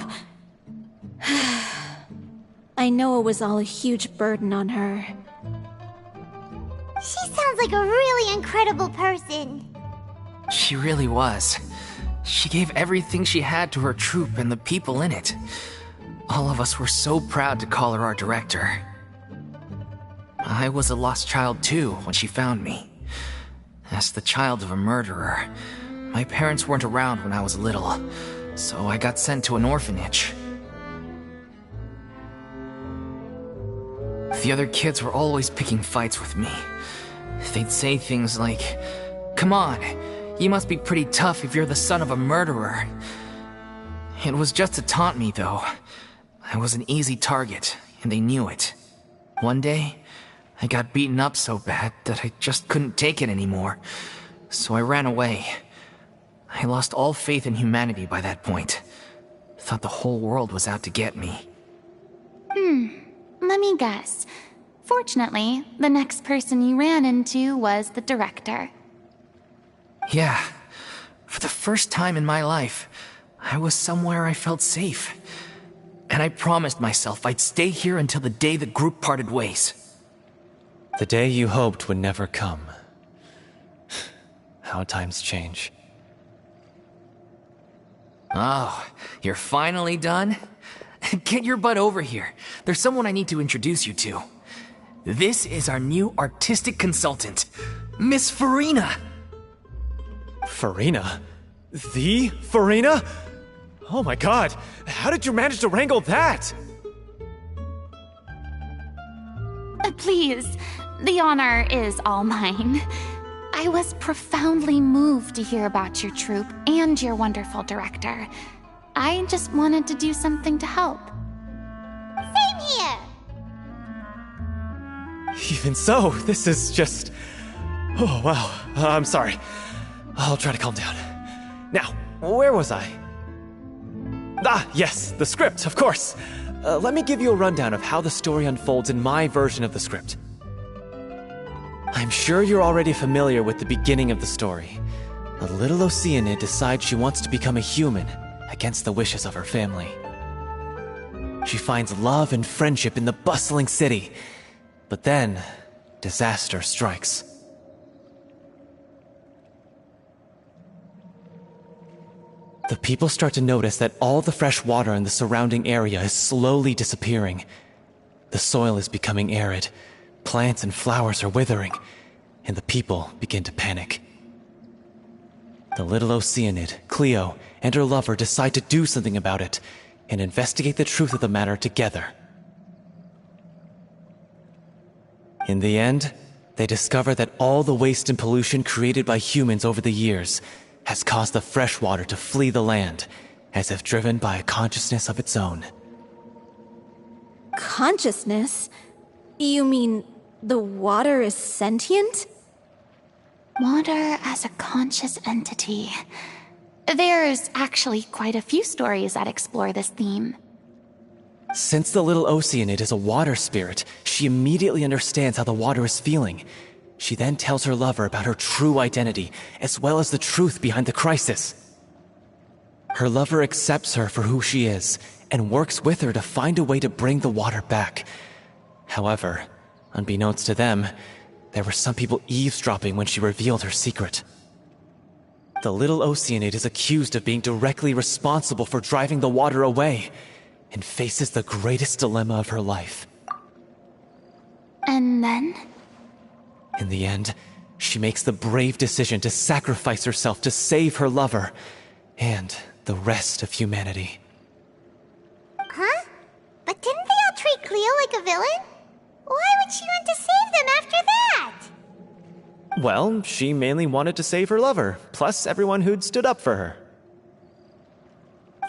I know it was all a huge burden on her. She sounds like a really incredible person. She really was. She gave everything she had to her troupe and the people in it. All of us were so proud to call her our director. I was a lost child too when she found me. As the child of a murderer, my parents weren't around when I was little, so I got sent to an orphanage. The other kids were always picking fights with me. They'd say things like, "Come on, you must be pretty tough if you're the son of a murderer." It was just to taunt me, though. I was an easy target, and they knew it. One day, I got beaten up so bad that I just couldn't take it anymore, so I ran away. I lost all faith in humanity by that point. Thought the whole world was out to get me. Let me guess. Fortunately, the next person you ran into was the director. Yeah. For the first time in my life, I was somewhere I felt safe. And I promised myself I'd stay here until the day the group parted ways. The day you hoped would never come. How times change. Oh, you're finally done? Get your butt over here. There's someone I need to introduce you to. This is our new artistic consultant, Miss Furina. Furina? The Furina? Oh my god, how did you manage to wrangle that? Please, the honor is all mine. I was profoundly moved to hear about your troupe and your wonderful director. I just wanted to do something to help. Same here! Even so, this is just... Oh, wow. I'm sorry. I'll try to calm down. Now, where was I? Ah, yes, the script, of course. Let me give you a rundown of how the story unfolds in my version of the script. I'm sure you're already familiar with the beginning of the story. A little Oceanid decides she wants to become a human against the wishes of her family. She finds love and friendship in the bustling city, but then disaster strikes. The people start to notice that all the fresh water in the surrounding area is slowly disappearing. The soil is becoming arid, plants and flowers are withering, and the people begin to panic. The little Oceanid, Cleo, and her lover decide to do something about it and investigate the truth of the matter together. In the end, they discover that all the waste and pollution created by humans over the years has caused the fresh water to flee the land, as if driven by a consciousness of its own. Consciousness? You mean the water is sentient? Water as a conscious entity. There's actually quite a few stories that explore this theme. Since the little Oceanid is a water spirit, she immediately understands how the water is feeling. She then tells her lover about her true identity, as well as the truth behind the crisis. Her lover accepts her for who she is, and works with her to find a way to bring the water back. However, unbeknownst to them, there were some people eavesdropping when she revealed her secret. The little Oceanid is accused of being directly responsible for driving the water away, and faces the greatest dilemma of her life. And then? In the end, she makes the brave decision to sacrifice herself to save her lover and the rest of humanity. Huh? But didn't they all treat Cleo like a villain? Why would she want to save them after that? Well, she mainly wanted to save her lover, plus everyone who'd stood up for her.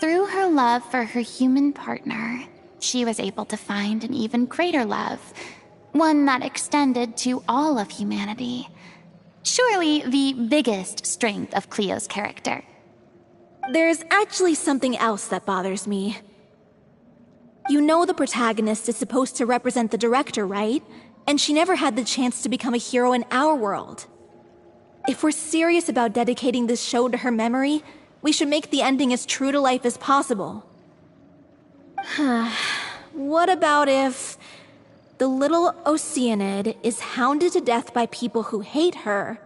Through her love for her human partner, she was able to find an even greater love, one that extended to all of humanity. Surely the biggest strength of Cleo's character. There's actually something else that bothers me. You know the protagonist is supposed to represent the director, right? And she never had the chance to become a hero in our world. If we're serious about dedicating this show to her memory, we should make the ending as true to life as possible. What about if the little Oceanid is hounded to death by people who hate her,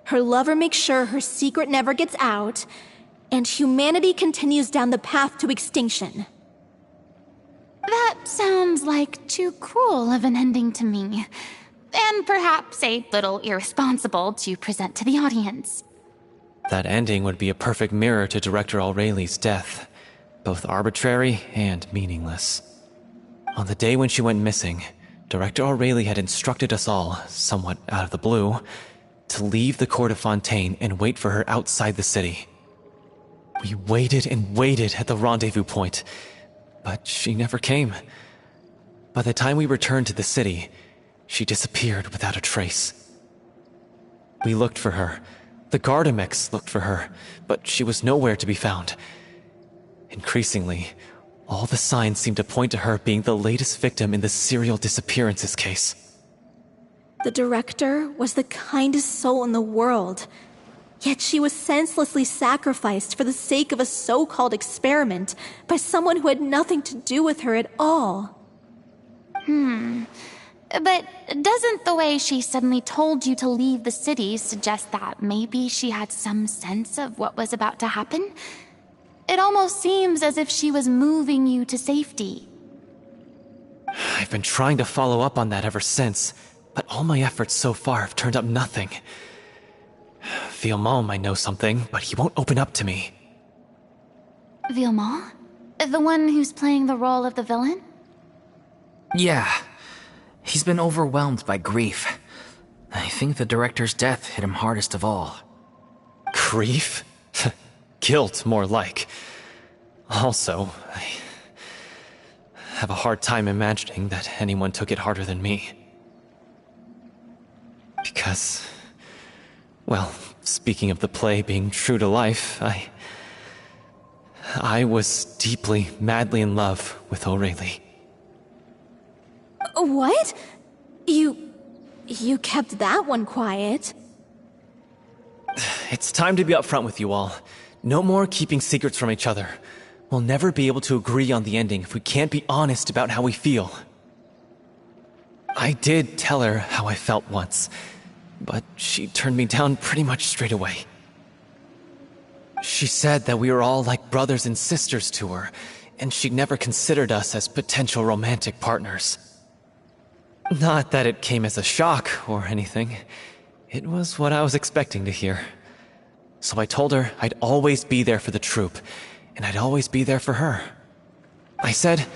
her lover makes sure her secret never gets out, and humanity continues down the path to extinction? That sounds like too cruel of an ending to me, and perhaps a little irresponsible to present to the audience. That ending would be a perfect mirror to Director Aureli's death, both arbitrary and meaningless. On the day when she went missing, Director Aureli had instructed us all, somewhat out of the blue, to leave the court of Fontaine and wait for her outside the city. We waited and waited at the rendezvous point, but she never came. By the time we returned to the city, she disappeared without a trace. We looked for her. The Gardamex looked for her, but she was nowhere to be found. Increasingly, all the signs seemed to point to her being the latest victim in the serial disappearances case. The director was the kindest soul in the world, yet she was senselessly sacrificed for the sake of a so-called experiment by someone who had nothing to do with her at all. But doesn't the way she suddenly told you to leave the city suggest that maybe she had some sense of what was about to happen? It almost seems as if she was moving you to safety. I've been trying to follow up on that ever since, but all my efforts so far have turned up nothing. Villemont might know something, but he won't open up to me. Villemont? The one who's playing the role of the villain? Yeah. He's been overwhelmed by grief. I think the director's death hit him hardest of all. Grief? Guilt, more like. Also, I have a hard time imagining that anyone took it harder than me. Because, well, speaking of the play being true to life, I was deeply, madly in love with O'Reilly. What? You kept that one quiet. It's time to be upfront with you all. No more keeping secrets from each other. We'll never be able to agree on the ending if we can't be honest about how we feel. I did tell her how I felt once, but she turned me down pretty much straight away. She said that we were all like brothers and sisters to her, and she'd never considered us as potential romantic partners. Not that it came as a shock or anything. It was what I was expecting to hear. So I told her I'd always be there for the troupe, and I'd always be there for her. I said,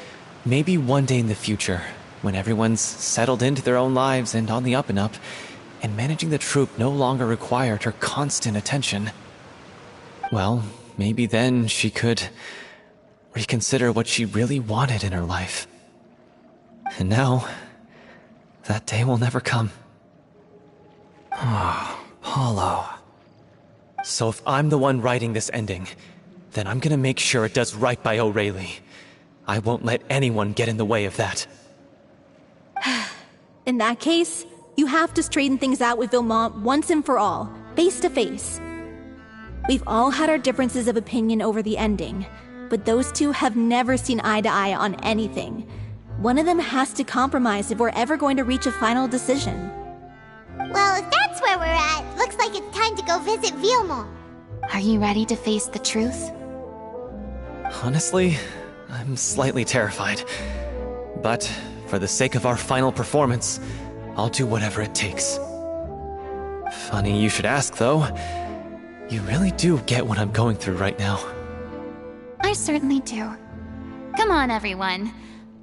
maybe one day in the future, when everyone's settled into their own lives and on the up and up, and managing the troupe no longer required her constant attention, well, maybe then she could reconsider what she really wanted in her life. And now, that day will never come. Oh, Paulo. So if I'm the one writing this ending, then I'm gonna make sure it does right by O'Reilly. I won't let anyone get in the way of that. In that case, you have to straighten things out with Villemont once and for all, face to face. We've all had our differences of opinion over the ending, but those two have never seen eye to eye on anything. One of them has to compromise if we're ever going to reach a final decision. Well, if that's where we're at, looks like it's time to go visit Villemont. Are you ready to face the truth? Honestly, I'm slightly terrified. But for the sake of our final performance, I'll do whatever it takes. Funny you should ask, though. You really do get what I'm going through right now. I certainly do. Come on, everyone.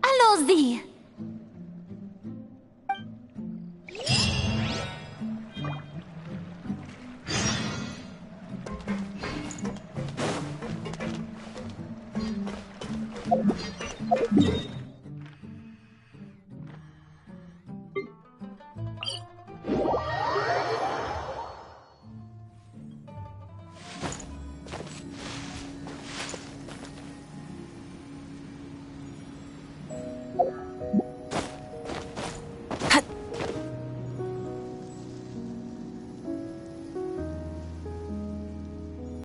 Allons-y!